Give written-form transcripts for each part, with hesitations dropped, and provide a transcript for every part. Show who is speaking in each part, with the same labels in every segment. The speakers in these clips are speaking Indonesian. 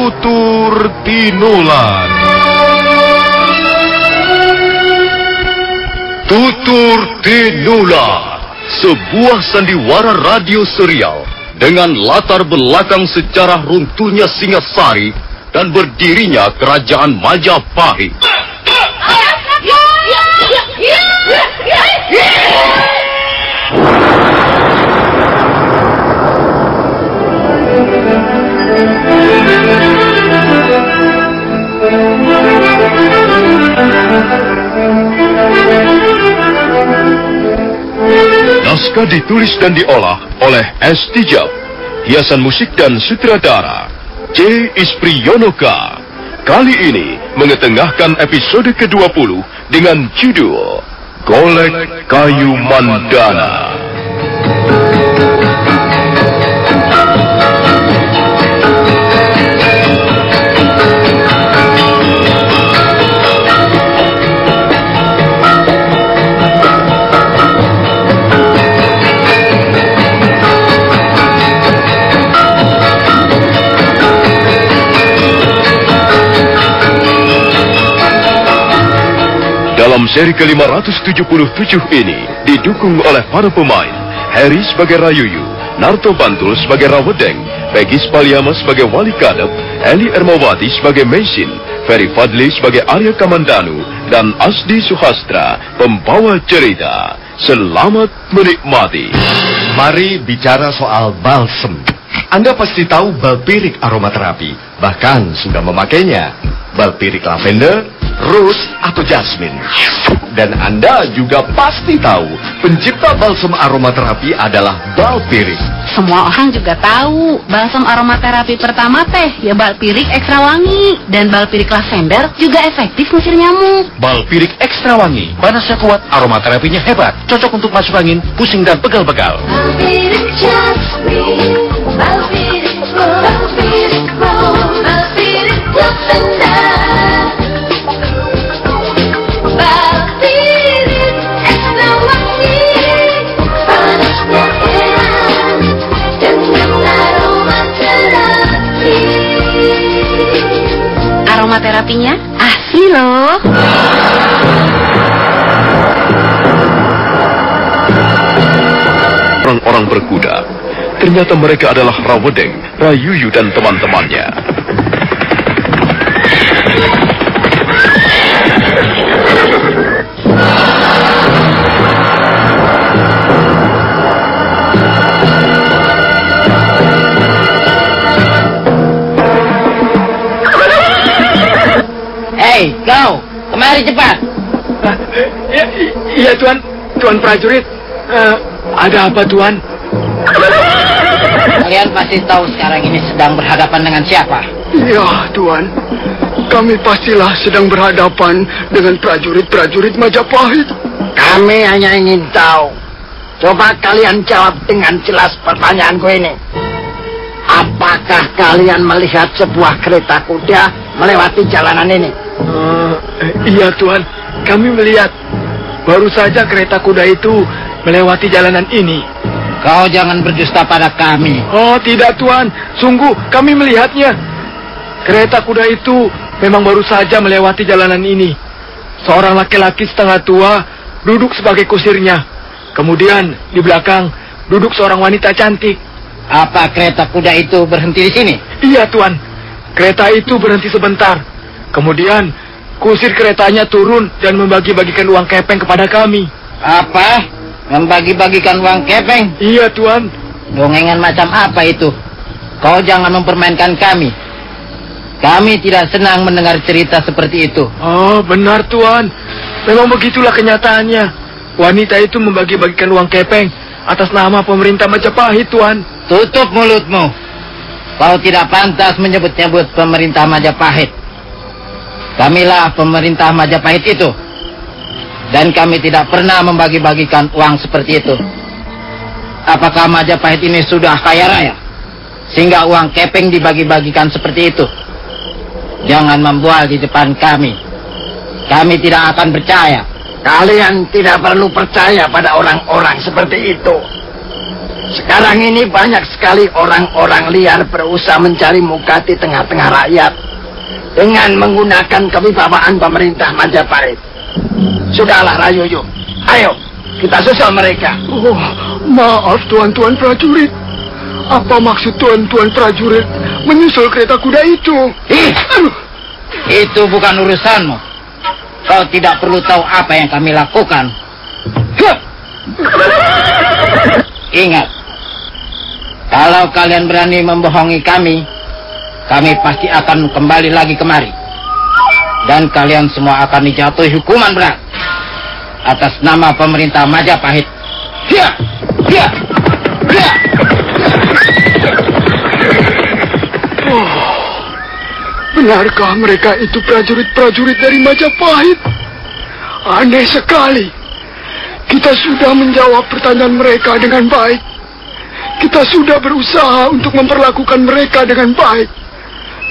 Speaker 1: Tutur Tinular. Tutur Tinular, sebuah sandiwara radio serial dengan latar belakang sejarah runtuhnya Singasari dan berdirinya Kerajaan Majapahit. Naskah ditulis dan diolah oleh S. Tijab. Hiasan musik dan sutradara C. Ispriyonoka. Kali ini mengetengahkan episode ke-20 dengan judul Golek Kayu Mandana. Dalam seri ke-577 ini didukung oleh para pemain Harry sebagai Rayuyu, Narto Bantul sebagai Rawedeng, Peggy Spaliama sebagai Wali Kadep, Eli Ermawati sebagai Mesin, Ferry Fadli sebagai Arya Kamandanu, dan Asdi Suhastra pembawa cerita. Selamat menikmati.
Speaker 2: Mari bicara soal balsem. Anda pasti tahu balpirik aromaterapi, bahkan sudah memakainya. Balpirik lavender, rose, atau jasmine. Dan Anda juga pasti tahu pencipta balsem aromaterapi adalah balpirik.
Speaker 3: Semua orang juga tahu balsem aromaterapi pertama teh ya balpirik ekstra wangi. Dan balpirik lavender juga efektif ngusir nyamuk.
Speaker 4: Balpirik ekstra wangi, panasnya kuat, aromaterapinya hebat, cocok untuk masuk angin, pusing dan pegal-pegal.
Speaker 5: Balpirik jasmine, balpirik rose, balpirik rose, balpirik lavender.
Speaker 3: Aromaterapinya asli loh.
Speaker 1: Orang-orang berkuda. Ternyata mereka adalah Rawedeng, Rayuyu, dan teman-temannya.
Speaker 6: Hei, kau, kemari cepat.
Speaker 7: Iya, Tuan prajurit. Ada apa, Tuan?
Speaker 6: Kalian pasti tahu sekarang ini sedang berhadapan dengan siapa?
Speaker 7: Ya, Tuan. Kami pastilah sedang berhadapan dengan prajurit-prajurit Majapahit.
Speaker 6: Kami hanya ingin tahu. Coba kalian jawab dengan jelas pertanyaanku ini. Apakah kalian melihat sebuah kereta kuda melewati jalanan ini?
Speaker 7: Iya, Tuan. Kami melihat. Baru saja kereta kuda itu melewati jalanan ini.
Speaker 6: Kau jangan berdusta pada kami.
Speaker 7: Oh, tidak, Tuan. Sungguh, kami melihatnya. Kereta kuda itu memang baru saja melewati jalanan ini. Seorang laki-laki setengah tua duduk sebagai kusirnya. Kemudian, di belakang, duduk seorang wanita cantik.
Speaker 6: Apa kereta kuda itu berhenti di sini?
Speaker 7: Iya, Tuan. Kereta itu berhenti sebentar. Kemudian, kusir keretanya turun dan membagi-bagikan uang kepeng kepada kami.
Speaker 6: Apa? Membagi-bagikan uang kepeng?
Speaker 7: Iya, Tuan.
Speaker 6: Dongengan macam apa itu? Kau jangan mempermainkan kami. Kami tidak senang mendengar cerita seperti itu.
Speaker 7: Oh, benar, Tuan. Memang begitulah kenyataannya. Wanita itu membagi-bagikan uang kepeng atas nama pemerintah Majapahit, Tuan.
Speaker 6: Tutup mulutmu. Kau tidak pantas menyebut-nyebut pemerintah Majapahit. Kamilah pemerintah Majapahit itu. Dan kami tidak pernah membagi-bagikan uang seperti itu. Apakah Majapahit ini sudah kaya raya? Sehingga uang kepeng dibagi-bagikan seperti itu? Jangan membual di depan kami. Kami tidak akan percaya.
Speaker 8: Kalian tidak perlu percaya pada orang-orang seperti itu.
Speaker 6: Sekarang ini banyak sekali orang-orang liar berusaha mencari muka di tengah-tengah rakyat dengan menggunakan kewibawaan pemerintah Majapahit. Sudahlah Rayuyu, ayo kita susul mereka.
Speaker 7: Oh, maaf tuan-tuan prajurit. Apa maksud tuan-tuan prajurit menyusul kereta kuda itu?
Speaker 6: Itu bukan urusanmu. Kau tidak perlu tahu apa yang kami lakukan. Ingat, kalau kalian berani membohongi kami pasti akan kembali lagi kemari. Dan kalian semua akan dijatuhi hukuman berat atas nama pemerintah Majapahit.
Speaker 7: Benarkah mereka itu prajurit-prajurit dari Majapahit? Aneh sekali. Kita sudah menjawab pertanyaan mereka dengan baik. Kita sudah berusaha untuk memperlakukan mereka dengan baik.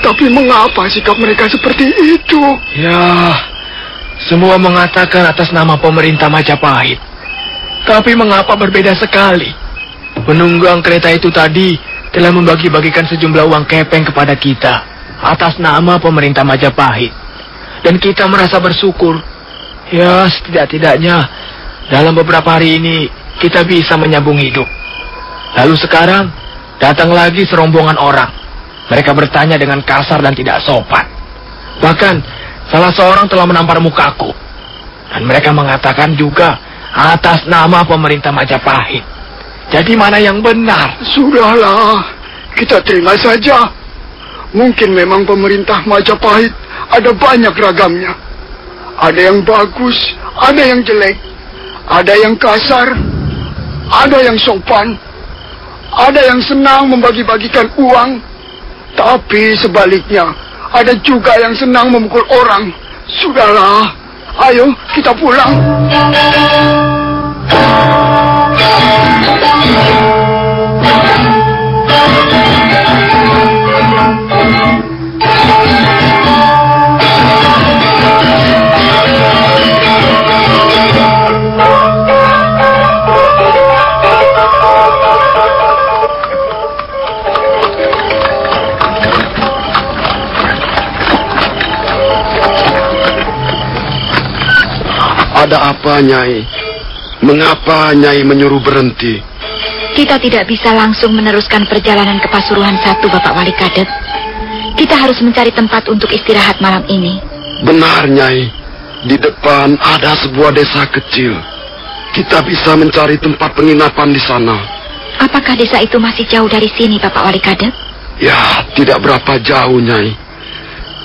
Speaker 7: Tapi mengapa sikap mereka seperti itu?
Speaker 8: Ya, semua mengatakan atas nama pemerintah Majapahit. Tapi mengapa berbeda sekali? Penunggang kereta itu tadi telah membagi-bagikan sejumlah uang kepeng kepada kita atas nama pemerintah Majapahit. Dan kita merasa bersyukur. Ya, setidak-tidaknya dalam beberapa hari ini kita bisa menyambung hidup. Lalu sekarang datang lagi serombongan orang. Mereka bertanya dengan kasar dan tidak sopan. Bahkan salah seorang telah menampar mukaku. Dan mereka mengatakan juga atas nama pemerintah Majapahit. Jadi mana yang benar?
Speaker 7: Sudahlah, kita terima saja. Mungkin memang pemerintah Majapahit ada banyak ragamnya. Ada yang bagus, ada yang jelek. Ada yang kasar, ada yang sopan. Ada yang senang membagi-bagikan uang. Tapi sebaliknya, ada juga yang senang memukul orang. Sudahlah, ayo kita pulang.
Speaker 1: Ada apa, Nyai? Mengapa Nyai menyuruh berhenti?
Speaker 9: Kita tidak bisa langsung meneruskan perjalanan ke Pasuruan 1, Bapak Wali Kadep. Kita harus mencari tempat untuk istirahat malam ini.
Speaker 1: Benar, Nyai. Di depan ada sebuah desa kecil. Kita bisa mencari tempat penginapan di sana.
Speaker 9: Apakah desa itu masih jauh dari sini, Bapak Wali Kadep?
Speaker 1: Ya, tidak berapa jauh, Nyai.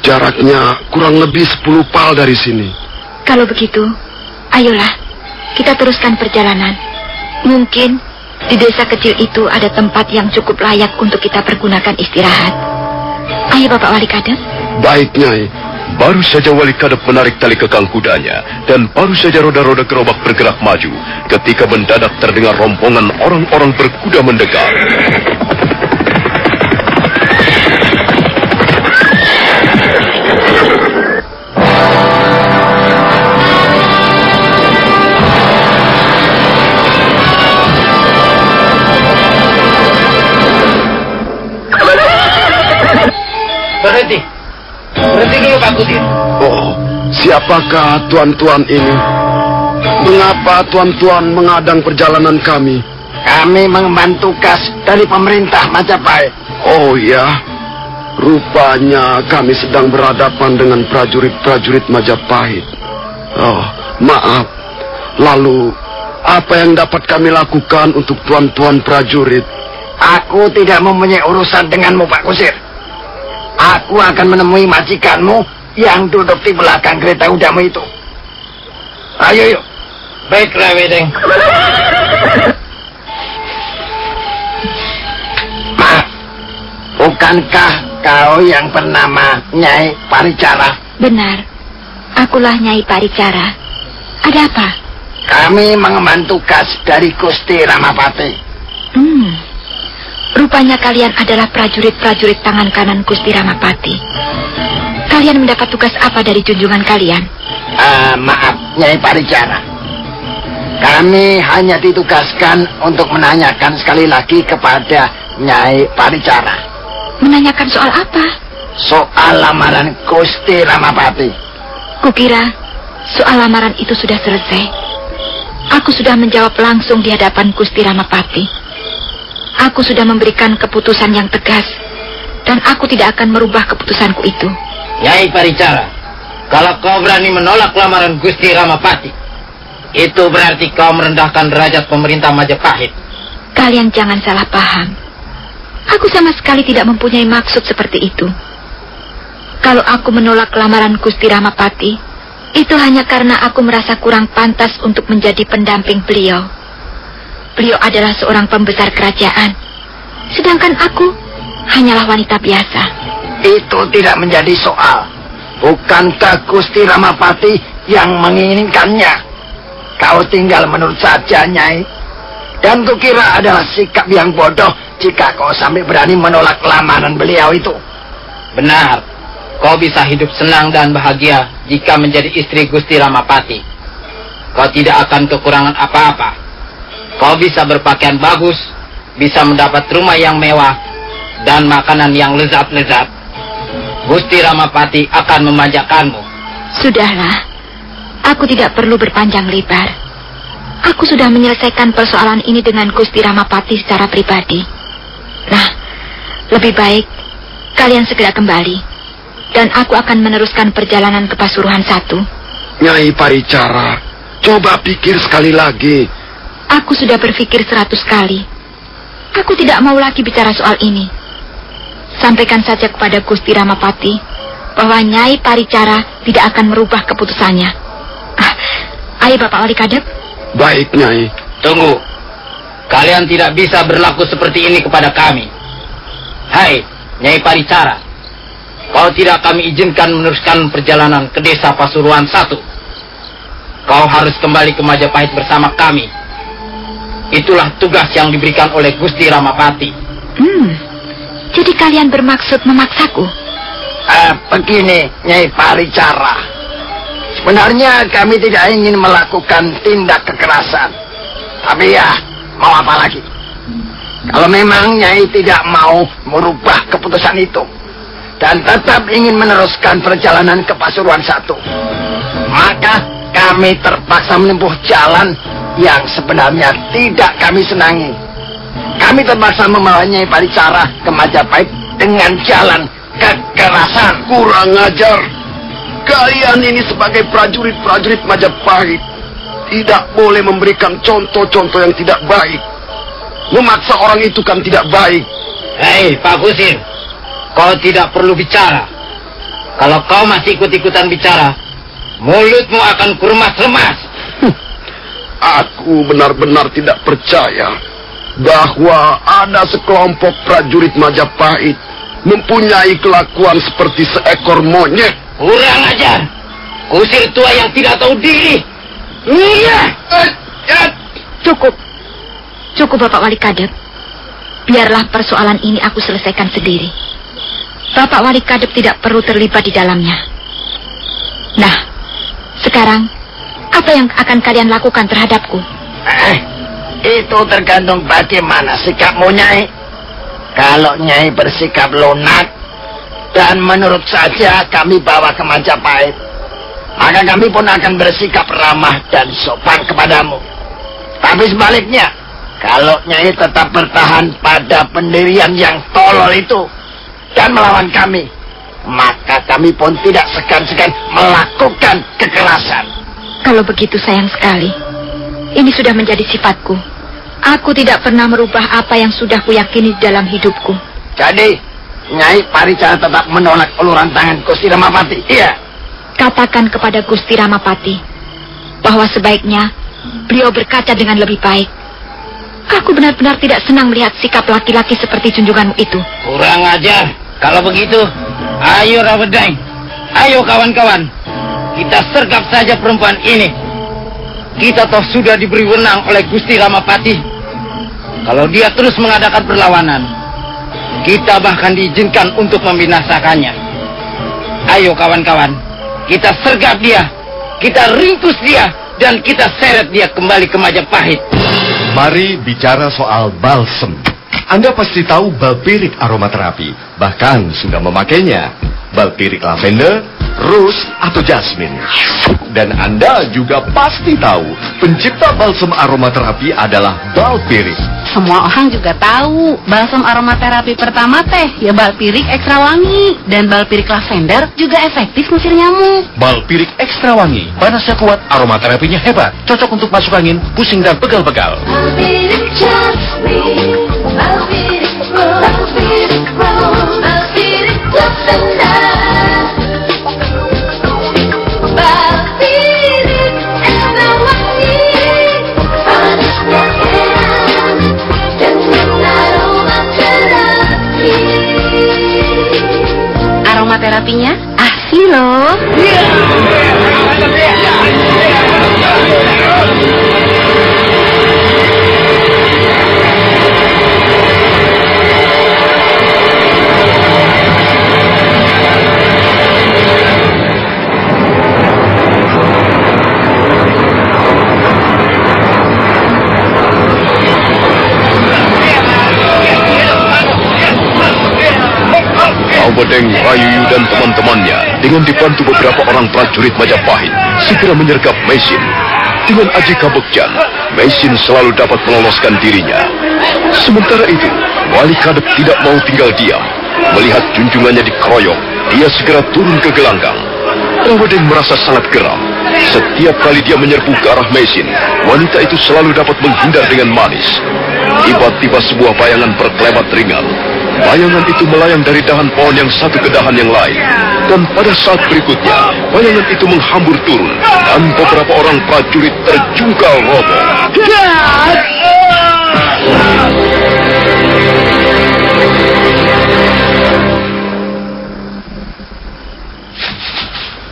Speaker 1: Jaraknya kurang lebih 10 pal dari sini.
Speaker 9: Kalau begitu, ayolah, kita teruskan perjalanan. Mungkin di desa kecil itu ada tempat yang cukup layak untuk kita pergunakan istirahat. Ayo, Bapak Wali Kadep.
Speaker 1: Baik, Nyai. Baru saja Wali Kadep menarik tali kekang kudanya, dan baru saja roda-roda gerobak bergerak maju, ketika mendadak terdengar rombongan orang-orang berkuda mendekat.
Speaker 6: Berhenti dulu, Pak Kusir.
Speaker 1: Oh, siapakah tuan-tuan ini? Mengapa tuan-tuan mengadang perjalanan kami?
Speaker 6: Kami mengemban tugas dari pemerintah Majapahit.
Speaker 1: Oh ya, rupanya kami sedang berhadapan dengan prajurit-prajurit Majapahit. Oh, maaf. Lalu, apa yang dapat kami lakukan untuk tuan-tuan prajurit?
Speaker 6: Aku tidak mempunyai urusan denganmu, Pak Kusir. Aku akan menemui majikanmu yang duduk di belakang kereta kudamu itu. Ayo, yuk. Baiklah, Wedeng. Ma, bukankah kau yang bernama Nyai Paricara?
Speaker 9: Benar, akulah Nyai Paricara. Ada apa?
Speaker 6: Kami mengemban tugas dari Gusti Ramapati.
Speaker 9: Rupanya kalian adalah prajurit-prajurit tangan kanan Gusti Ramapati. Kalian mendapat tugas apa dari junjungan kalian?
Speaker 6: Maaf, Nyai Paricara. Kami hanya ditugaskan untuk menanyakan sekali lagi kepada Nyai Paricara.
Speaker 9: Menanyakan soal apa?
Speaker 6: Soal lamaran Gusti Ramapati.
Speaker 9: Kukira soal lamaran itu sudah selesai. Aku sudah menjawab langsung di hadapan Gusti Ramapati. Aku sudah memberikan keputusan yang tegas, dan aku tidak akan merubah keputusanku itu.
Speaker 6: Nyai Paricara, kalau kau berani menolak lamaran Gusti Ramapati, itu berarti kau merendahkan derajat pemerintah Majapahit.
Speaker 9: Kalian jangan salah paham. Aku sama sekali tidak mempunyai maksud seperti itu. Kalau aku menolak lamaran Gusti Ramapati, itu hanya karena aku merasa kurang pantas untuk menjadi pendamping beliau. Beliau adalah seorang pembesar kerajaan, sedangkan aku hanyalah wanita biasa.
Speaker 6: Itu tidak menjadi soal. Bukankah Gusti Ramapati yang menginginkannya? Kau tinggal menurut saja, Nyai. Dan kukira adalah sikap yang bodoh jika kau sampai berani menolak lamaran beliau itu. Benar. Kau bisa hidup senang dan bahagia jika menjadi istri Gusti Ramapati. Kau tidak akan kekurangan apa-apa. Kau bisa berpakaian bagus, bisa mendapat rumah yang mewah, dan makanan yang lezat-lezat. Gusti Ramapati akan memanjakanmu.
Speaker 9: Sudahlah. Aku tidak perlu berpanjang lebar. Aku sudah menyelesaikan persoalan ini dengan Gusti Ramapati secara pribadi. Nah, lebih baik kalian segera kembali, dan aku akan meneruskan perjalanan ke Pasuruan 1.
Speaker 2: Nyai Paricara, coba pikir sekali lagi.
Speaker 9: Aku sudah berpikir 100 kali. Aku tidak mau lagi bicara soal ini. Sampaikan saja kepada Gusti Ramapati bahwa Nyai Paricara tidak akan merubah keputusannya. Ayo Bapak Wali Kadep.
Speaker 2: Baik, Nyai.
Speaker 6: Tunggu. Kalian tidak bisa berlaku seperti ini kepada kami. Hai, Nyai Paricara. Kau tidak kami izinkan meneruskan perjalanan ke desa Pasuruan 1. Kau harus kembali ke Majapahit bersama kami. Itulah tugas yang diberikan oleh Gusti Ramapati.
Speaker 9: Jadi kalian bermaksud memaksaku?
Speaker 6: Begini, Nyai Paricara. Sebenarnya kami tidak ingin melakukan tindak kekerasan. Tapi ya, mau apa lagi? Kalau memang Nyai tidak mau merubah keputusan itu dan tetap ingin meneruskan perjalanan ke Pasuruan 1, maka kami terpaksa menempuh jalan yang sebenarnya tidak kami senangi. Kami terpaksa membawa Nyai Paricara ke Majapahit dengan jalan kekerasan.
Speaker 2: Kurang ajar. Kalian ini sebagai prajurit-prajurit Majapahit tidak boleh memberikan contoh-contoh yang tidak baik. Memaksa orang itu kan tidak baik.
Speaker 6: Hei, Pak Kusir, kau tidak perlu bicara. Kalau kau masih ikut-ikutan bicara, mulutmu akan kuremas-remas.
Speaker 2: Aku benar-benar tidak percaya bahwa ada sekelompok prajurit Majapahit mempunyai kelakuan seperti seekor monyet.
Speaker 6: Kurang ajar. Kusir tua yang tidak tahu diri. Iya.
Speaker 9: Cukup. Cukup Bapak Wali Kadep. Biarlah persoalan ini aku selesaikan sendiri. Bapak Wali Kadep tidak perlu terlibat di dalamnya. Nah, sekarang apa yang akan kalian lakukan terhadapku?
Speaker 6: Itu tergantung bagaimana sikapmu, Nyai. Kalau Nyai bersikap lunak dan menurut saja kami bawa ke Majapahit, maka kami pun akan bersikap ramah dan sopan kepadamu. Tapi sebaliknya, kalau Nyai tetap bertahan pada pendirian yang tolol itu dan melawan kami, maka kami pun tidak segan-segan melakukan kekerasan.
Speaker 9: Kalau begitu sayang sekali. Ini sudah menjadi sifatku. Aku tidak pernah merubah apa yang sudah kuyakini dalam hidupku.
Speaker 6: Jadi Nyai Paricara tetap menolak uluran tangan Gusti Ramapati. Iya.
Speaker 9: Katakan kepada Gusti Ramapati bahwa sebaiknya beliau berkaca dengan lebih baik. Aku benar-benar tidak senang melihat sikap laki-laki seperti junjunganmu itu.
Speaker 6: Kurang ajar. Kalau begitu, ayo Rawedeng. Ayo kawan-kawan. Kita sergap saja perempuan ini. Kita toh sudah diberi wenang oleh Gusti Ramapati. Kalau dia terus mengadakan perlawanan, kita bahkan diizinkan untuk membinasakannya. Ayo kawan-kawan, kita sergap dia, kita ringkus dia, dan kita seret dia kembali ke Majapahit.
Speaker 2: Mari bicara soal balsem. Anda pasti tahu balpirik aromaterapi, bahkan sudah memakainya. Balpirik lavender, rose, atau jasmine. Dan Anda juga pasti tahu pencipta balsem aromaterapi adalah balpirik.
Speaker 3: Semua orang juga tahu balsam aromaterapi pertama teh ya balpirik ekstra wangi, dan balpirik lavender juga efektif ngusir nyamuk.
Speaker 4: Balpirik ekstra wangi, panasnya kuat, aromaterapinya hebat, cocok untuk masuk angin, pusing dan pegal-pegal.
Speaker 5: Balpirik jasmine, balpirik rose, balpirik rose, balpirik lavender. Balpirik ekstra wangi, panasnya heran dengan aromaterapi.
Speaker 3: Aromaterapinya asli loh.
Speaker 1: Rawedeng, Rayuyu dan teman-temannya dengan dibantu beberapa orang prajurit Majapahit segera menyergap Mesin. Dengan aji kabekjan, Mesin selalu dapat meloloskan dirinya. Sementara itu, Wali Kadep tidak mau tinggal diam. Melihat junjungannya dikeroyok, dia segera turun ke gelanggang. Rawedeng merasa sangat geram. Setiap kali dia menyerbu ke arah Mesin, wanita itu selalu dapat menghindar dengan manis. Tiba-tiba sebuah bayangan berkelebat ringan. Bayangan itu melayang dari dahan pohon yang satu ke dahan yang lain. Dan pada saat berikutnya, bayangan itu menghambur turun. Dan beberapa orang prajurit terjungkal roboh.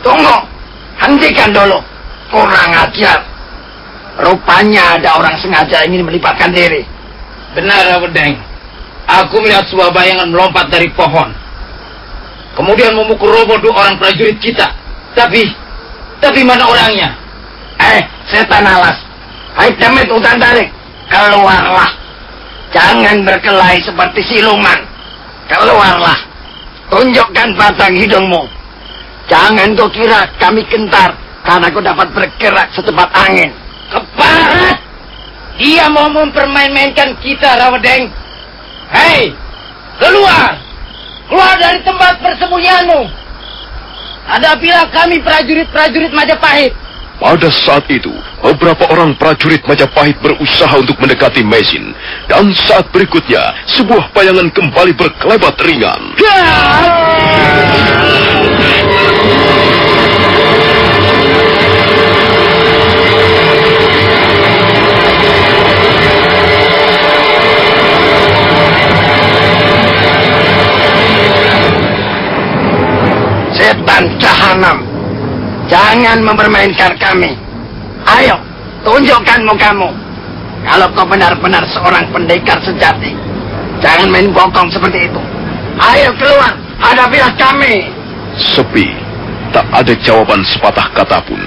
Speaker 6: Tunggu, hentikan dulu. Kurang ajar. Rupanya ada orang sengaja ingin melibatkan diri. Benar, Rawedeng. Aku melihat sebuah bayangan melompat dari pohon. Kemudian memukul roboh dua orang prajurit kita. Tapi mana orangnya? Setan alas. Hai Demit Hutan Tarik, keluarlah. Jangan berkelahi seperti siluman. Keluarlah. Tunjukkan batang hidungmu. Jangan kau kira kami gentar karena kau dapat bergerak secepat angin. Keparat! Dia mau mempermain-mainkan kita, Rawedeng. Hei, keluar! Keluar dari tempat persembunyianmu. Hadapilah kami prajurit-prajurit Majapahit.
Speaker 1: Pada saat itu, beberapa orang prajurit Majapahit berusaha untuk mendekati Mesin. Dan saat berikutnya, sebuah bayangan kembali berkelebat ringan.
Speaker 6: Setan jahanam, jangan mempermainkan kami. Ayo, tunjukkan mukamu. Kalau kau benar-benar seorang pendekar sejati, jangan main bokong seperti itu. Ayo keluar, hadapilah kami.
Speaker 1: Sepi, tak ada jawaban sepatah kata pun.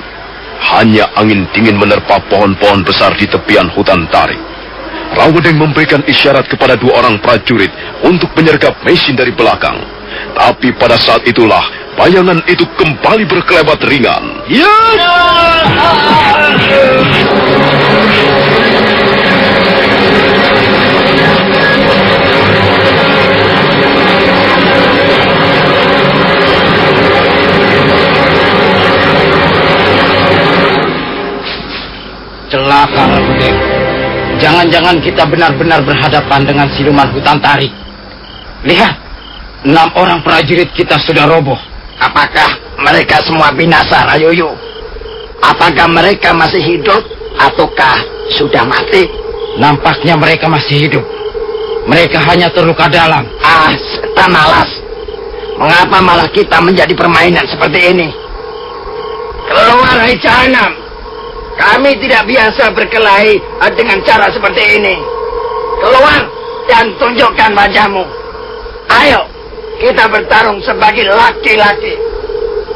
Speaker 1: Hanya angin dingin menerpa pohon-pohon besar di tepian hutan tarik. Rawedeng memberikan isyarat kepada dua orang prajurit untuk menyergap Mesin dari belakang. Tapi pada saat itulah bayangan itu kembali berkelebat ringan.
Speaker 6: Celaka, Rawedeng. Jangan-jangan kita benar-benar berhadapan dengan siluman hutan tarik. Lihat, 6 orang prajurit kita sudah roboh. Apakah mereka semua binasa, Rayuyu? Apakah mereka masih hidup ataukah sudah mati? Nampaknya mereka masih hidup. Mereka hanya terluka dalam. Setan malas. Mengapa malah kita menjadi permainan seperti ini? Keluar, hai jahanam. Kami tidak biasa berkelahi dengan cara seperti ini. Keluar dan tunjukkan wajahmu. Ayo, kita bertarung sebagai laki-laki.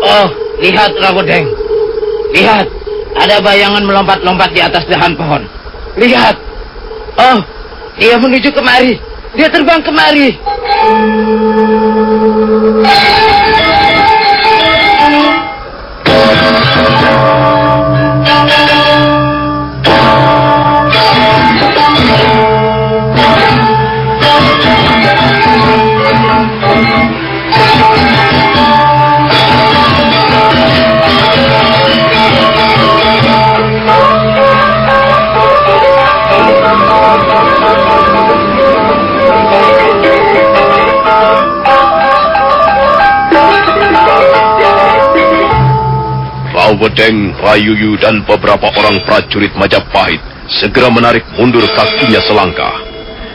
Speaker 6: Oh, lihat Rawedeng. Lihat, Ada bayangan melompat-lompat di atas dahan pohon. Lihat. Oh, dia menuju kemari. Dia terbang kemari.
Speaker 1: Rawedeng, Rayuyu, dan beberapa orang prajurit Majapahit segera menarik mundur kakinya selangkah.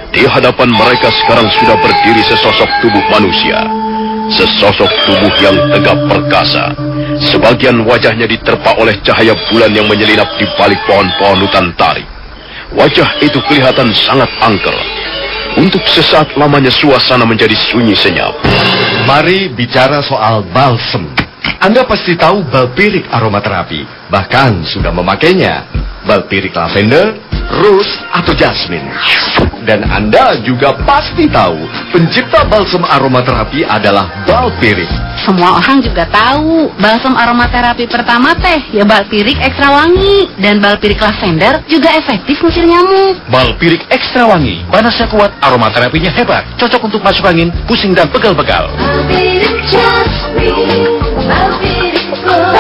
Speaker 1: Di hadapan mereka sekarang sudah berdiri sesosok tubuh manusia. Sesosok tubuh yang tegap perkasa. Sebagian wajahnya diterpa oleh cahaya bulan yang menyelinap di balik pohon-pohon hutan tarik. Wajah itu kelihatan sangat angker. Untuk sesaat lamanya suasana menjadi sunyi senyap.
Speaker 2: Mari bicara soal balsem. Anda pasti tahu balpirik aromaterapi, bahkan sudah memakainya. Balpirik lavender, rose, atau jasmine. Dan Anda juga pasti tahu pencipta balsem aromaterapi adalah balpirik.
Speaker 3: Semua orang juga tahu balsam aromaterapi pertama teh ya balpirik ekstra wangi, dan balpirik lavender juga efektif ngusir nyamuk.
Speaker 4: Balpirik ekstra wangi, panasnya kuat, aromaterapinya hebat, cocok untuk masuk angin, pusing dan pegal-pegal.
Speaker 5: Balpirik jasmine, balpirik rose,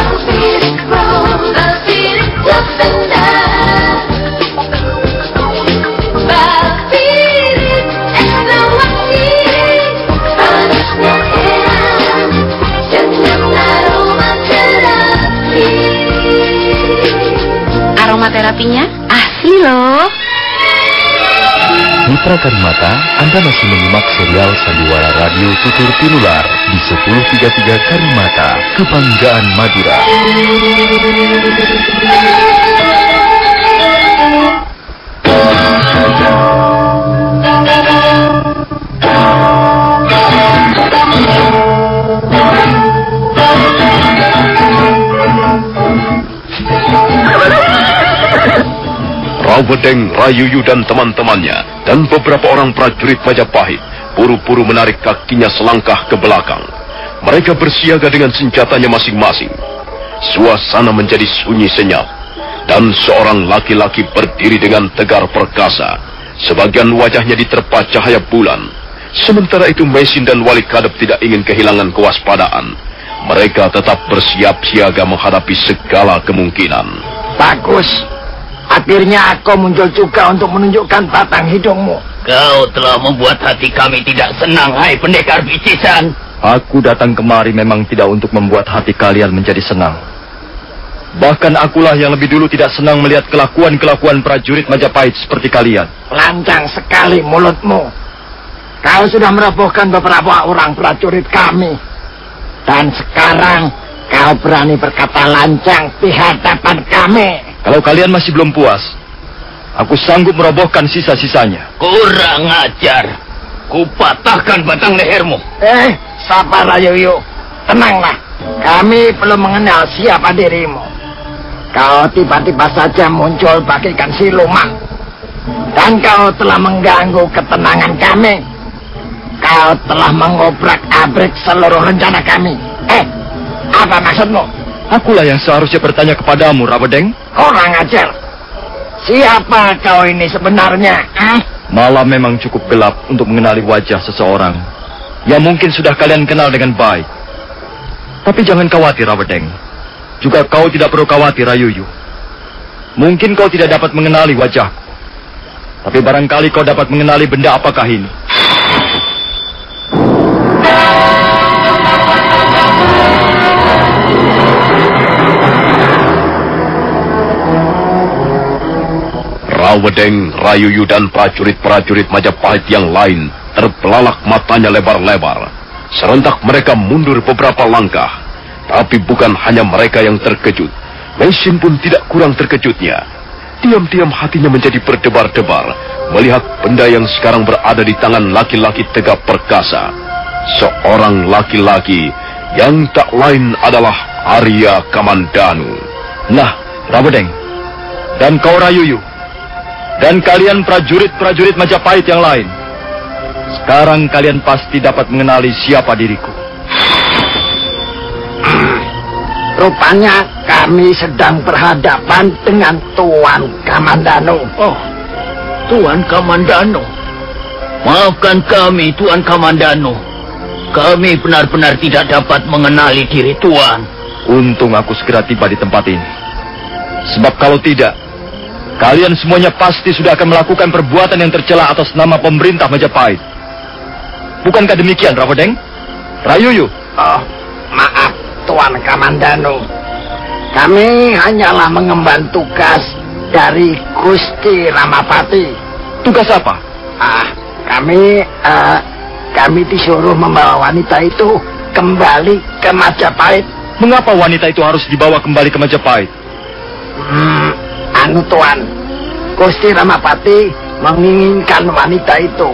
Speaker 5: balpirik rose, balpirik lavender. Balpirik ekstra wangi, panasnya heran dengan aromaterapi.
Speaker 3: Aromaterapinya asli loh.
Speaker 1: Mitra Karimata, Anda masih menyimak serial Sandiwara Radio Tutur Tinular di 1033 Karimata, Kebanggaan Madura. Rawedeng, Rayuyu, dan teman-temannya, dan beberapa orang prajurit Majapahit buru-buru menarik kakinya selangkah ke belakang. Mereka bersiaga dengan senjatanya masing-masing. Suasana menjadi sunyi senyap, dan seorang laki-laki berdiri dengan tegar perkasa. Sebagian wajahnya diterpa cahaya bulan. Sementara itu Mesin dan Wali Kadep tidak ingin kehilangan kewaspadaan. Mereka tetap bersiap siaga menghadapi segala kemungkinan.
Speaker 6: Bagus. Akhirnya aku muncul juga untuk menunjukkan batang hidungmu. Kau telah membuat hati kami tidak senang, hai pendekar bicisan.
Speaker 7: Aku datang kemari memang tidak untuk membuat hati kalian menjadi senang. Bahkan akulah yang lebih dulu tidak senang melihat kelakuan-kelakuan prajurit Majapahit seperti kalian.
Speaker 6: Lancang sekali mulutmu. Kau sudah merobohkan beberapa orang prajurit kami. Dan sekarang kau berani berkata lancang di hadapan kami.
Speaker 7: Kalau kalian masih belum puas, aku sanggup merobohkan sisa-sisanya.
Speaker 6: Kurang ajar. Kupatahkan batang lehermu. Sabar Rayuyu. Tenanglah. Kami belum mengenal siapa dirimu. Kau tiba-tiba saja muncul bagaikan siluman. Dan kau telah mengganggu ketenangan kami. Kau telah mengobrak-abrik seluruh rencana kami. Apa maksudmu?
Speaker 7: Akulah yang seharusnya bertanya kepadamu, Rawedeng.
Speaker 6: Kurang ajar. Siapa kau ini sebenarnya?
Speaker 7: Malam memang cukup gelap untuk mengenali wajah seseorang yang mungkin sudah kalian kenal dengan baik. Tapi jangan khawatir, Rawedeng. Juga kau tidak perlu khawatir, Rayuyu. Mungkin kau tidak dapat mengenali wajahku. Tapi barangkali kau dapat mengenali benda apakah ini.
Speaker 1: Rawedeng, Rayuyu, dan prajurit-prajurit Majapahit yang lain terbelalak matanya lebar-lebar. Serentak mereka mundur beberapa langkah. Tapi bukan hanya mereka yang terkejut. Mesin pun tidak kurang terkejutnya. Diam-diam hatinya menjadi berdebar-debar melihat benda yang sekarang berada di tangan laki-laki tegap perkasa. Seorang laki-laki yang tak lain adalah Arya Kamandanu.
Speaker 7: Nah, Rawedeng, dan kau Rayuyu, dan kalian prajurit-prajurit Majapahit yang lain. Sekarang kalian pasti dapat mengenali siapa diriku.
Speaker 6: Rupanya kami sedang berhadapan dengan Tuan Kamandano.
Speaker 10: Oh, Tuan Kamandano. Maafkan kami, Tuan Kamandano. Kami benar-benar tidak dapat mengenali diri Tuan.
Speaker 7: Untung aku segera tiba di tempat ini. Sebab kalau tidak, kalian semuanya pasti sudah akan melakukan perbuatan yang tercela atas nama pemerintah Majapahit. Bukankah demikian, Rawedeng? Rayuyu?
Speaker 6: Oh, maaf, Tuan Kamandano. Kami hanyalah mengemban tugas dari Gusti Ramapati.
Speaker 7: Tugas apa?
Speaker 6: Kami disuruh membawa wanita itu kembali ke Majapahit.
Speaker 7: Mengapa wanita itu harus dibawa kembali ke Majapahit?
Speaker 6: Tuan, Gusti Ramapati menginginkan wanita itu.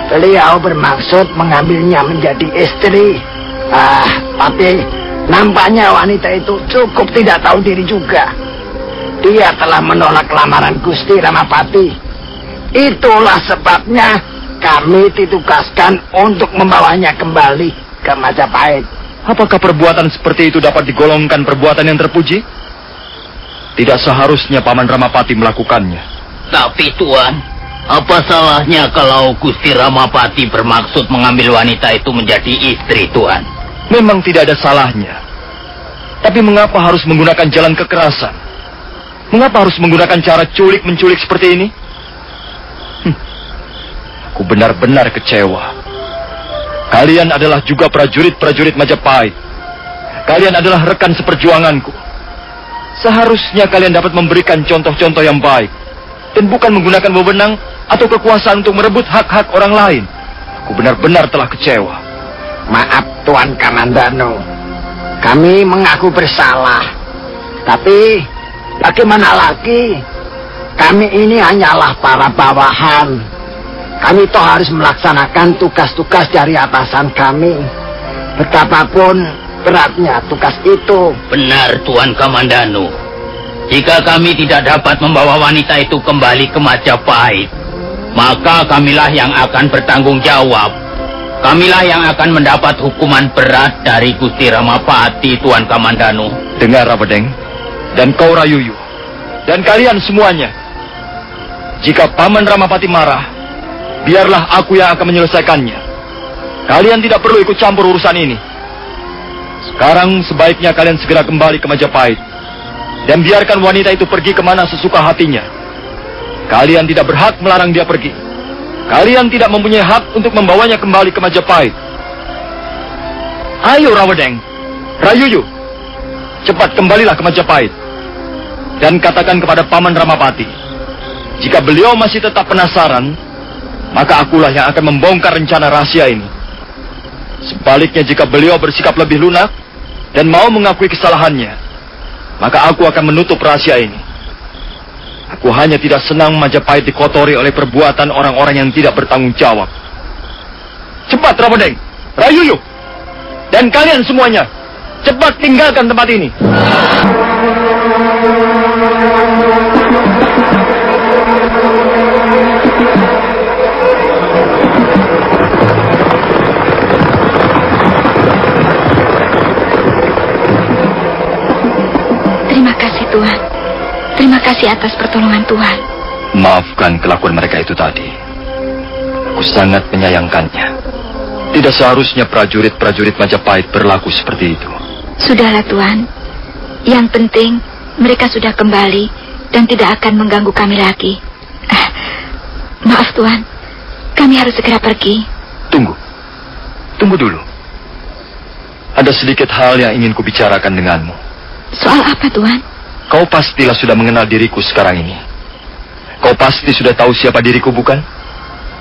Speaker 6: Beliau bermaksud mengambilnya menjadi istri. Tapi nampaknya wanita itu cukup tidak tahu diri juga. Dia telah menolak lamaran Gusti Ramapati. Itulah sebabnya kami ditugaskan untuk membawanya kembali ke Majapahit.
Speaker 7: Apakah perbuatan seperti itu dapat digolongkan perbuatan yang terpuji? Tidak seharusnya Paman Ramapati melakukannya.
Speaker 10: Tapi Tuan, apa salahnya kalau Gusti Ramapati bermaksud mengambil wanita itu menjadi istri Tuan?
Speaker 7: Memang tidak ada salahnya. Tapi mengapa harus menggunakan jalan kekerasan? Mengapa harus menggunakan cara culik-menculik seperti ini? Aku benar-benar kecewa. Kalian adalah juga prajurit-prajurit Majapahit. Kalian adalah rekan seperjuanganku. Seharusnya kalian dapat memberikan contoh-contoh yang baik. Dan bukan menggunakan wewenang atau kekuasaan untuk merebut hak-hak orang lain. Aku benar-benar telah kecewa.
Speaker 6: Maaf, Tuan Kamandano. Kami mengaku bersalah. Tapi bagaimana lagi? Kami ini hanyalah para bawahan. Kami toh harus melaksanakan tugas-tugas dari atasan kami. Betapapun beratnya tugas itu.
Speaker 10: Benar, Tuan Kamandano. Jika kami tidak dapat membawa wanita itu kembali ke Majapahit, maka kamilah yang akan bertanggung jawab. Kamilah yang akan mendapat hukuman berat dari Gusti Ramapati, Tuan Kamandano.
Speaker 7: Dengar, Rawedeng, dan kau Rayuyu, dan kalian semuanya. Jika Paman Ramapati marah, biarlah aku yang akan menyelesaikannya. Kalian tidak perlu ikut campur urusan ini. Sekarang sebaiknya kalian segera kembali ke Majapahit. Dan biarkan wanita itu pergi kemana sesuka hatinya. Kalian tidak berhak melarang dia pergi. Kalian tidak mempunyai hak untuk membawanya kembali ke Majapahit. Ayo Rawedeng, Rayuyu, cepat kembalilah ke Majapahit. Dan katakan kepada Paman Ramapati, jika beliau masih tetap penasaran, maka akulah yang akan membongkar rencana rahasia ini. Sebaliknya jika beliau bersikap lebih lunak dan mau mengakui kesalahannya, maka aku akan menutup rahasia ini. Aku hanya tidak senang Majapahit dikotori oleh perbuatan orang-orang yang tidak bertanggung jawab. Cepat Rawedeng, Rayuyu, dan kalian semuanya, cepat tinggalkan tempat ini.
Speaker 9: Terima kasih Tuhan. Terima kasih atas pertolongan Tuhan.
Speaker 7: Maafkan kelakuan mereka itu tadi. Aku sangat menyayangkannya. Tidak seharusnya prajurit-prajurit Majapahit berlaku seperti itu.
Speaker 9: Sudahlah Tuhan. Yang penting mereka sudah kembali dan tidak akan mengganggu kami lagi. Maaf Tuhan, kami harus segera pergi.
Speaker 7: Tunggu dulu. Ada sedikit hal yang ingin kubicarakan denganmu.
Speaker 9: Soal apa Tuhan?
Speaker 7: Kau pastilah sudah mengenal diriku sekarang ini. Kau pasti sudah tahu siapa diriku, bukan?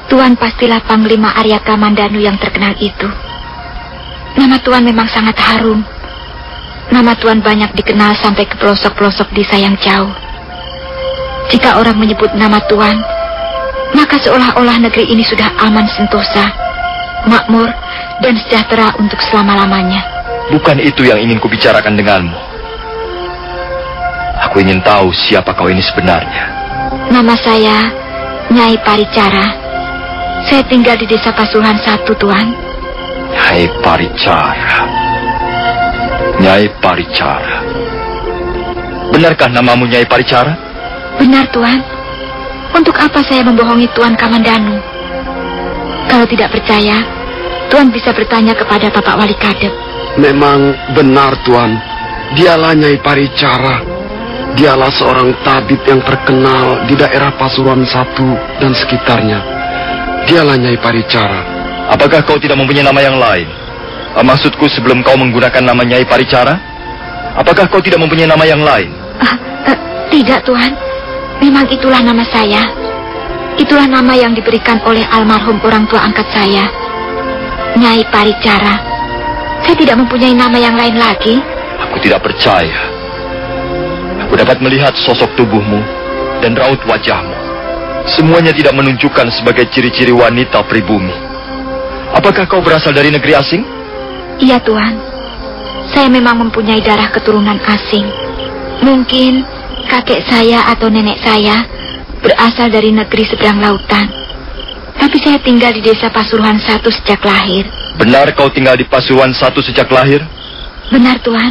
Speaker 9: Tuhan pastilah Panglima Arya Kamandanu yang terkenal itu. Nama Tuhan memang sangat harum. Nama Tuhan banyak dikenal sampai ke pelosok-pelosok desa yang jauh. Jika orang menyebut nama Tuhan, maka seolah-olah negeri ini sudah aman sentosa, makmur, dan sejahtera untuk selama-lamanya.
Speaker 7: Bukan itu yang ingin kubicarakan denganmu.
Speaker 2: Aku ingin tahu siapa kau ini sebenarnya.
Speaker 9: Nama saya Nyai Paricara. Saya tinggal di Desa Pasuruan 1, Tuan.
Speaker 2: Nyai Paricara. Nyai Paricara. Benarkah namamu Nyai Paricara?
Speaker 9: Benar, Tuan. Untuk apa saya membohongi Tuan Kamandanu? Kalau tidak percaya, Tuan bisa bertanya kepada Bapak Wali Kadep.
Speaker 11: Memang benar, Tuan. Dialah Nyai Paricara. Dialah seorang tabib yang terkenal di daerah Pasuruan 1 dan sekitarnya. Dialah Nyai Paricara.
Speaker 2: Apakah kau tidak mempunyai nama yang lain? Maksudku sebelum kau menggunakan nama Nyai Paricara, apakah kau tidak mempunyai nama yang lain?
Speaker 9: Tidak, Tuan. Memang itulah nama saya. Itulah nama yang diberikan oleh almarhum orang tua angkat saya, Nyai Paricara. Saya tidak mempunyai nama yang lain lagi.
Speaker 2: Aku tidak percaya. Aku dapat melihat sosok tubuhmu dan raut wajahmu. Semuanya tidak menunjukkan sebagai ciri-ciri wanita pribumi. Apakah kau berasal dari negeri asing?
Speaker 9: Iya, Tuan. Saya memang mempunyai darah keturunan asing. Mungkin kakek saya atau nenek saya berasal dari negeri seberang lautan. Tapi saya tinggal di Desa Pasuruan 1 sejak lahir.
Speaker 2: Benar kau tinggal di Pasuruan 1 sejak lahir?
Speaker 9: Benar, Tuan.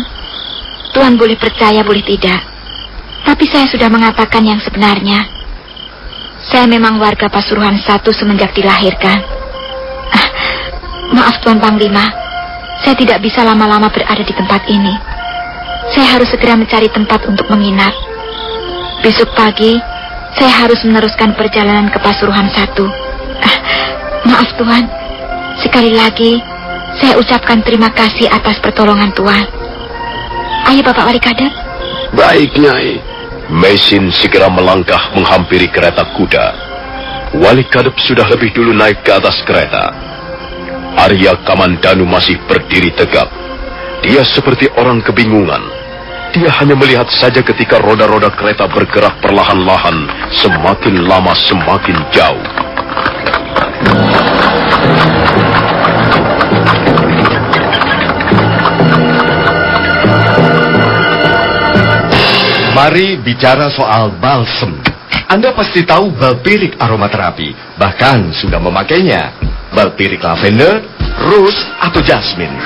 Speaker 9: Tuan boleh percaya, boleh tidak. Tapi saya sudah mengatakan yang sebenarnya. Saya memang warga Pasuruan 1 semenjak dilahirkan. Maaf, Tuan Panglima. Saya tidak bisa lama-lama berada di tempat ini. Saya harus segera mencari tempat untuk menginap. Besok pagi, saya harus meneruskan perjalanan ke Pasuruan 1. Maaf, Tuan. Sekali lagi, saya ucapkan terima kasih atas pertolongan Tuan. Ayo, Bapak Wali Kadep.
Speaker 1: Baik, Nyai. Mesin segera melangkah menghampiri kereta kuda. Wali Kadep sudah lebih dulu naik ke atas kereta. Arya Kamandanu masih berdiri tegap. Dia seperti orang kebingungan. Dia hanya melihat saja ketika roda-roda kereta bergerak perlahan-lahan, semakin lama semakin jauh.
Speaker 2: Mari bicara soal balsem. Anda pasti tahu balpirik aromaterapi, bahkan sudah memakainya. Balpirik lavender, rose, atau jasmine.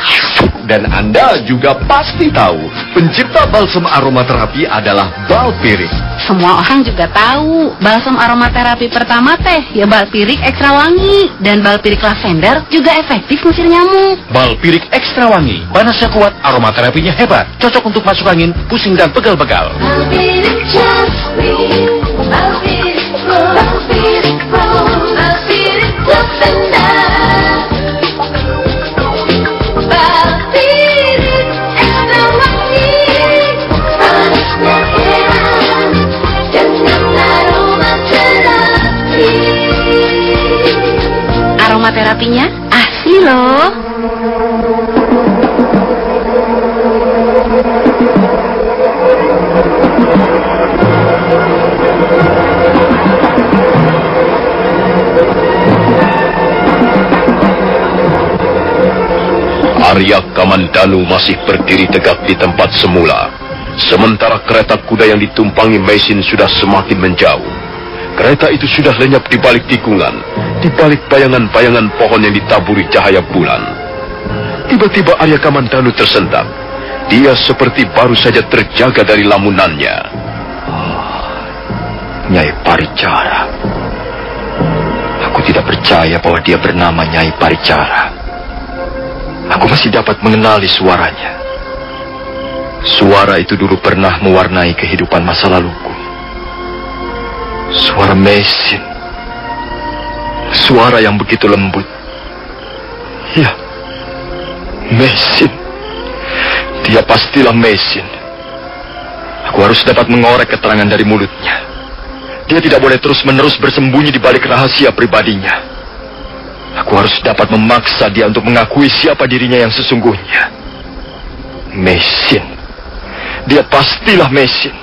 Speaker 2: Dan Anda juga pasti tahu pencipta balsem aromaterapi adalah balpirik.
Speaker 3: Semua orang juga tahu balsam aromaterapi pertama teh ya balpirik ekstra wangi, dan balpirik lavender juga efektif ngusir nyamuk.
Speaker 4: Balpirik ekstra wangi, panasnya kuat, aromaterapinya hebat, cocok untuk masuk angin, pusing dan pegal-pegal.
Speaker 5: Balpirik jasmine, balpirik rose, balpirik rose, balpirik lavender. Balpirik ekstra wangi, panasnya heran dengan aromaterapi.
Speaker 3: Aromaterapinya asli loh.
Speaker 1: Arya Kamandanu masih berdiri tegak di tempat semula. Sementara kereta kuda yang ditumpangi mesin sudah semakin menjauh. Kereta itu sudah lenyap di balik tikungan, di balik bayangan-bayangan pohon yang ditaburi cahaya bulan. Tiba-tiba Arya Kamandanu tersentak. Dia seperti baru saja terjaga dari lamunannya.
Speaker 2: Nyai Paricara. Aku tidak percaya bahwa dia bernama Nyai Paricara. Aku masih dapat mengenali suaranya. Suara itu dulu pernah mewarnai kehidupan masa laluku. Suara mesin. Suara yang begitu lembut. Ya, mesin. Dia pastilah mesin. Aku harus dapat mengorek keterangan dari mulutnya. Dia tidak boleh terus-menerus bersembunyi di balik rahasia pribadinya. Aku harus dapat memaksa dia untuk mengakui siapa dirinya yang sesungguhnya. Mesin. Dia pastilah mesin.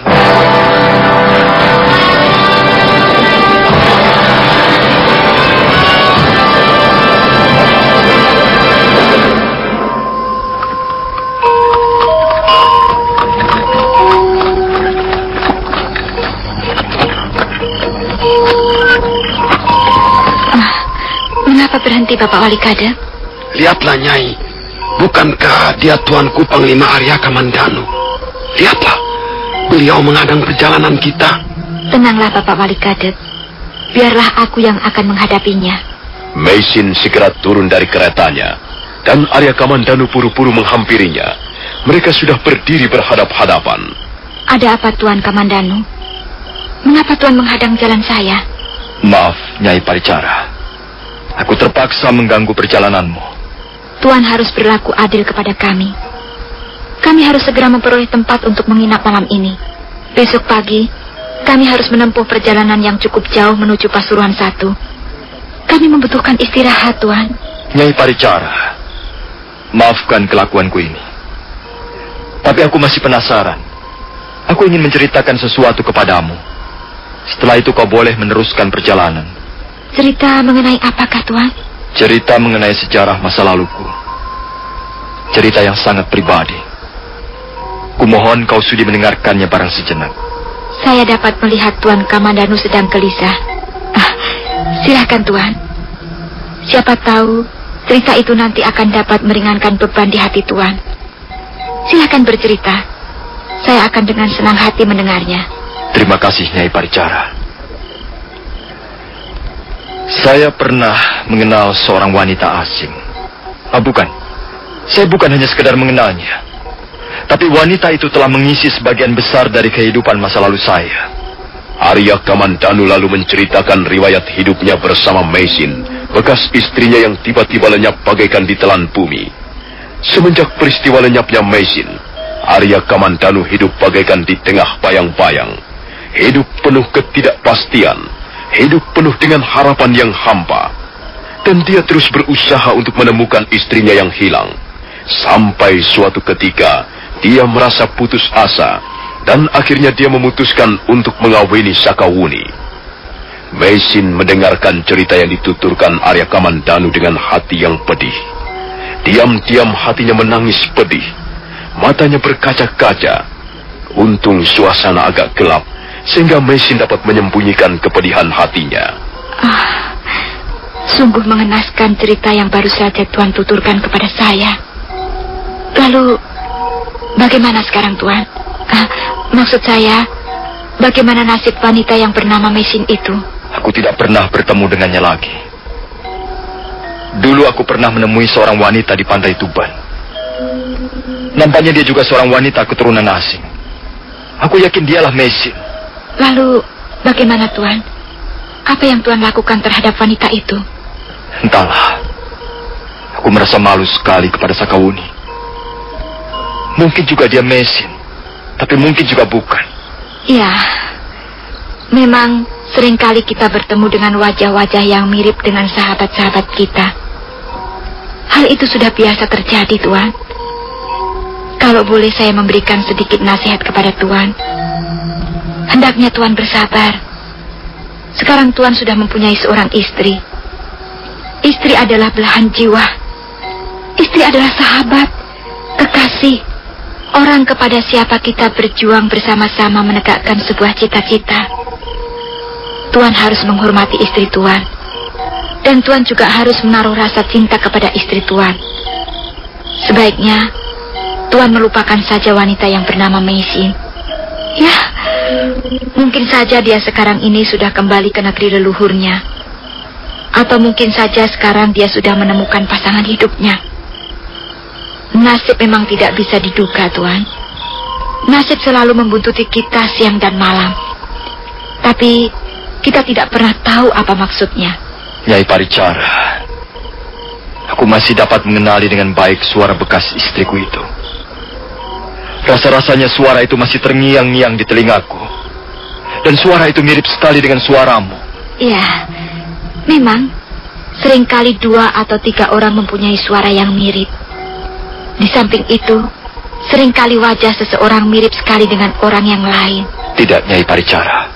Speaker 9: nanti, Bapak Wali Kadep?
Speaker 11: Lihatlah, Nyai. Bukankah dia Tuanku Panglima Arya Kamandanu? Lihatlah, beliau menghadang perjalanan kita.
Speaker 9: Tenanglah, Bapak Wali Kadep. Biarlah aku yang akan menghadapinya.
Speaker 1: Meisin segera turun dari keretanya, dan Arya Kamandanu buru-buru menghampirinya. Mereka sudah berdiri berhadap-hadapan.
Speaker 9: Ada apa, Tuan Kamandanu? Mengapa Tuan menghadang jalan saya?
Speaker 2: Maaf, Nyai Paricara. Aku terpaksa mengganggu perjalananmu.
Speaker 9: Tuan harus berlaku adil kepada kami. Kami harus segera memperoleh tempat untuk menginap malam ini. Besok pagi, kami harus menempuh perjalanan yang cukup jauh menuju Pasuruan 1. Kami membutuhkan istirahat, Tuan.
Speaker 2: Nyai Paricara, maafkan kelakuanku ini. Tapi aku masih penasaran. Aku ingin menceritakan sesuatu kepadamu. Setelah itu kau boleh meneruskan perjalanan.
Speaker 9: Cerita mengenai apakah, Tuan?
Speaker 2: Cerita mengenai sejarah masa laluku. Cerita yang sangat pribadi. Kumohon kau sudi mendengarkannya barang sejenak.
Speaker 9: Saya dapat melihat Tuan Kamandanu sedang gelisah. Silakan, Tuan. Siapa tahu cerita itu nanti akan dapat meringankan beban di hati Tuan. Silakan bercerita. Saya akan dengan senang hati mendengarnya.
Speaker 2: Terima kasih, Nyai Paricara. Saya pernah mengenal seorang wanita asing. Bukan. Saya bukan hanya sekedar mengenalnya. Tapi wanita itu telah mengisi sebagian besar dari kehidupan masa lalu saya.
Speaker 1: Arya Kamandanu lalu menceritakan riwayat hidupnya bersama Meisin, bekas istrinya yang tiba-tiba lenyap bagaikan ditelan bumi. Semenjak peristiwa lenyapnya Meisin, Arya Kamandanu hidup bagaikan di tengah bayang-bayang. Hidup penuh ketidakpastian, hidup penuh dengan harapan yang hampa. Dan dia terus berusaha untuk menemukan istrinya yang hilang. Sampai suatu ketika, dia merasa putus asa, dan akhirnya dia memutuskan untuk mengawini Sakawuni. Meisin mendengarkan cerita yang dituturkan Arya Kamandanu dengan hati yang pedih. Diam-diam hatinya menangis pedih. Matanya berkaca-kaca. Untung suasana agak gelap, sehingga Meisin dapat menyembunyikan kepedihan hatinya.
Speaker 9: Sungguh mengenaskan cerita yang baru saja Tuan tuturkan kepada saya. Lalu, bagaimana sekarang, Tuan? Maksud saya, bagaimana nasib wanita yang bernama Meisin itu?
Speaker 2: Aku tidak pernah bertemu dengannya lagi. Dulu aku pernah menemui seorang wanita di pantai Tuban. Nampaknya dia juga seorang wanita keturunan asing. Aku yakin dialah Meisin.
Speaker 9: Lalu, bagaimana, Tuan? Apa yang Tuan lakukan terhadap wanita itu?
Speaker 2: Entahlah. Aku merasa malu sekali kepada Sakawuni. Mungkin juga dia Meisin, tapi mungkin juga bukan.
Speaker 9: Ya, memang seringkali kita bertemu dengan wajah-wajah yang mirip dengan sahabat-sahabat kita. Hal itu sudah biasa terjadi, Tuan. Kalau boleh saya memberikan sedikit nasihat kepada Tuan, hendaknya Tuan bersabar. Sekarang Tuan sudah mempunyai seorang istri. Istri adalah belahan jiwa. Istri adalah sahabat, kekasih, orang kepada siapa kita berjuang bersama-sama menegakkan sebuah cita-cita. Tuan harus menghormati istri Tuan. Dan Tuan juga harus menaruh rasa cinta kepada istri Tuan. Sebaiknya Tuan melupakan saja wanita yang bernama Meisin. Ya, mungkin saja dia sekarang ini sudah kembali ke negeri leluhurnya. Atau mungkin saja sekarang dia sudah menemukan pasangan hidupnya. Nasib memang tidak bisa diduga, Tuan. Nasib selalu membuntuti kita siang dan malam. Tapi kita tidak pernah tahu apa maksudnya.
Speaker 2: Nyai Paricara, aku masih dapat mengenali dengan baik suara bekas istriku itu. Rasa-rasanya suara itu masih terngiang-ngiang di telingaku. Dan suara itu mirip sekali dengan suaramu.
Speaker 9: Ya, memang seringkali 2 atau 3 orang mempunyai suara yang mirip. Di samping itu, seringkali wajah seseorang mirip sekali dengan orang yang lain.
Speaker 2: Tidak, Nyai Paricara.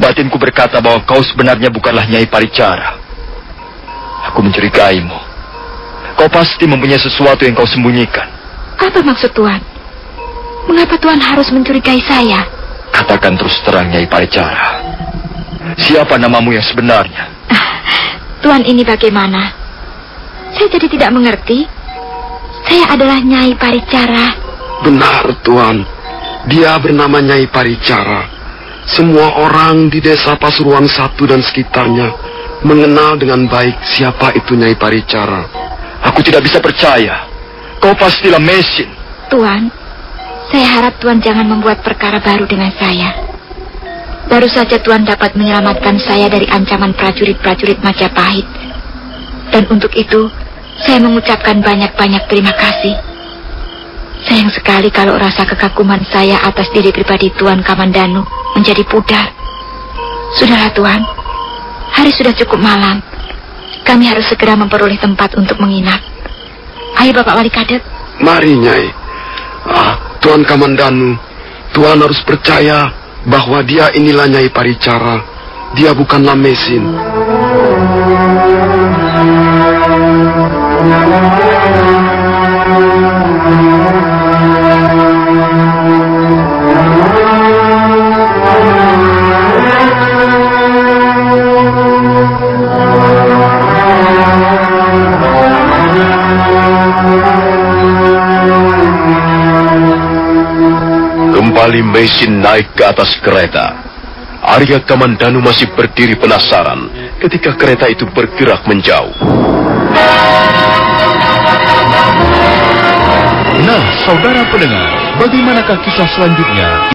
Speaker 2: Batinku berkata bahwa kau sebenarnya bukanlah Nyai Paricara. Aku mencurigaimu. Kau pasti mempunyai sesuatu yang kau sembunyikan.
Speaker 9: Apa maksud Tuan? Mengapa Tuan harus mencurigai saya?
Speaker 2: Katakan terus terang, Nyai Paricara. Siapa namamu yang sebenarnya?
Speaker 9: Tuan ini bagaimana? Saya jadi tidak mengerti. Saya adalah Nyai Paricara.
Speaker 11: Benar, Tuan. Dia bernama Nyai Paricara. Semua orang di desa Pasuruan 1 dan sekitarnya mengenal dengan baik siapa itu Nyai Paricara.
Speaker 7: Aku tidak bisa percaya. Kau pastilah mesin.
Speaker 9: Tuan, saya harap Tuan jangan membuat perkara baru dengan saya. Baru saja Tuan dapat menyelamatkan saya dari ancaman prajurit-prajurit Majapahit. Dan untuk itu, saya mengucapkan banyak-banyak terima kasih. Sayang sekali kalau rasa kekaguman saya atas diri pribadi Tuan Kamandanu menjadi pudar. Sudahlah Tuan, hari sudah cukup malam. Kami harus segera memperoleh tempat untuk menginap. Ayo Bapak Wali Kadep.
Speaker 11: Mari, Nyai. Tuan Kamandanu, Tuan harus percaya bahwa dia inilah Nyai Paricara. Dia bukanlah mesin.
Speaker 1: Kembali mesin naik ke atas kereta. Arya Kamandanu masih berdiri penasaran ketika kereta itu bergerak menjauh.
Speaker 4: Nah, saudara pendengar, bagaimanakah kisah selanjutnya?